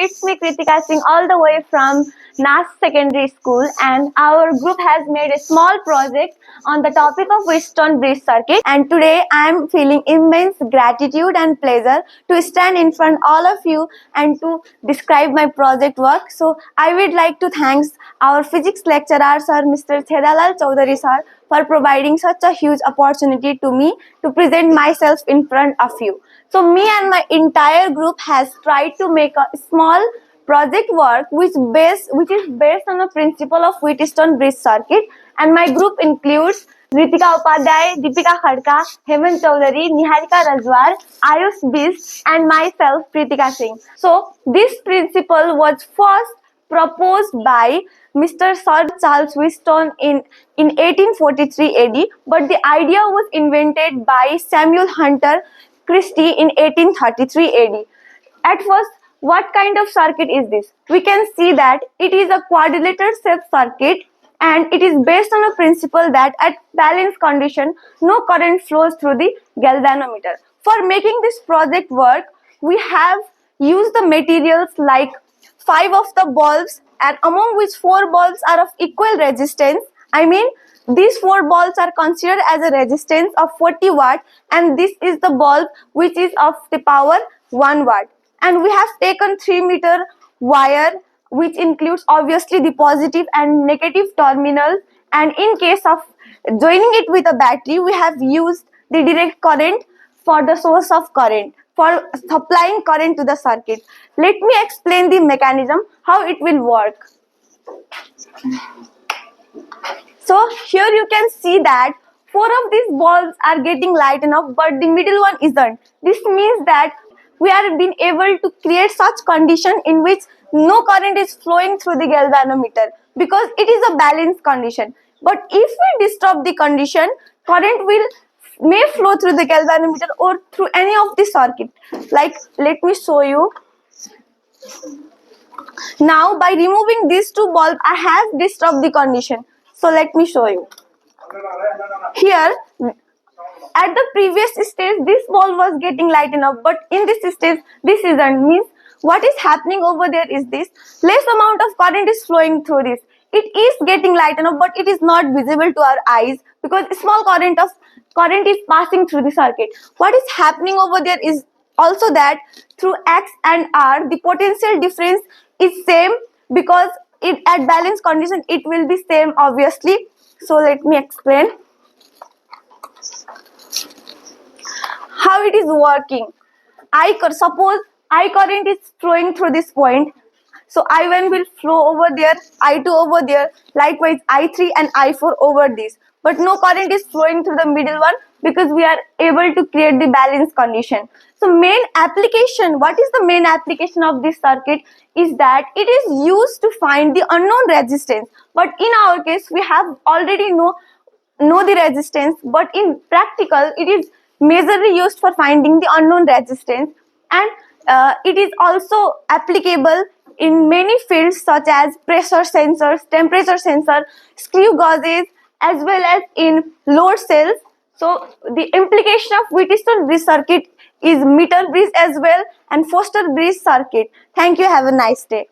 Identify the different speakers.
Speaker 1: it's me Kritika Singh all the way from NAS Secondary School, and our group has made a small project on the topic of Wheatstone Bridge Circuit, and today I am feeling immense gratitude and pleasure to stand in front of all of you and to describe my project work. So I would like to thank our physics lecturer Sir Mr. Chedalal Chaudhary Sir for providing such a huge opportunity to me to present myself in front of you. So me and my entire group has tried to make a small project work which is based on the principle of Wheatstone Bridge Circuit, and my group includes Kritika Upadhyay, Deepika Khadka, Hemant Chaudhary, Niharika Rajwar, Ayush Bis, and myself Kritika Singh. So this principle was first proposed by Mr. Sir Charles Wheatstone in 1843 AD, but the idea was invented by Samuel Hunter Christie in 1833 AD. At first, what kind of circuit is this? We can see that it is a quadrilateral shaped circuit, and it is based on a principle that at balance condition, no current flows through the galvanometer. For making this project work, we have used the materials like 5 of the bulbs, and among which 4 bulbs are of equal resistance. These 4 bulbs are considered as a resistance of 40 watt, and this is the bulb which is of the power 1 watt. And we have taken 3-meter wire, which includes obviously the positive and negative terminals, and in case of joining it with a battery, we have used the direct current for the source of current, for supplying current to the circuit. Let me explain the mechanism, how it will work. So here you can see that 4 of these bulbs are getting lightened up, but the middle one isn't. This means that we are being able to create such condition in which no current is flowing through the galvanometer, because it is a balanced condition. But if we disturb the condition, current may flow through the galvanometer or through any of the circuit. Like, let me show you. Now by removing these 2 bulbs, I have disturbed the condition. So let me show you. Here, at the previous stage, this bulb was getting lightened up, but in this stage, this isn't. Means what is happening over there is this: less amount of current is flowing through this. It is getting lightened up, but it is not visible to our eyes because a small current is passing through the circuit. What is happening over there is also that through X and R, the potential difference is same, because at balance condition it will be same obviously. So let me explain how it is working. Suppose I current is flowing through this point, so I1 will flow over there, I2 over there, likewise I3 and I4 over this. But no current is flowing through the middle one because we are able to create the balance condition. So main application, what is the main application of this circuit is that it is used to find the unknown resistance. But in our case, we have already know the resistance, but in practical, it is majorly used for finding the unknown resistance, and it is also applicable in many fields such as pressure sensors, temperature sensor, screw gauges, as well as in load cells. So the implication of Wheatstone Bridge Circuit is meter bridge as well, and Foster Bridge Circuit. Thank you. Have a nice day.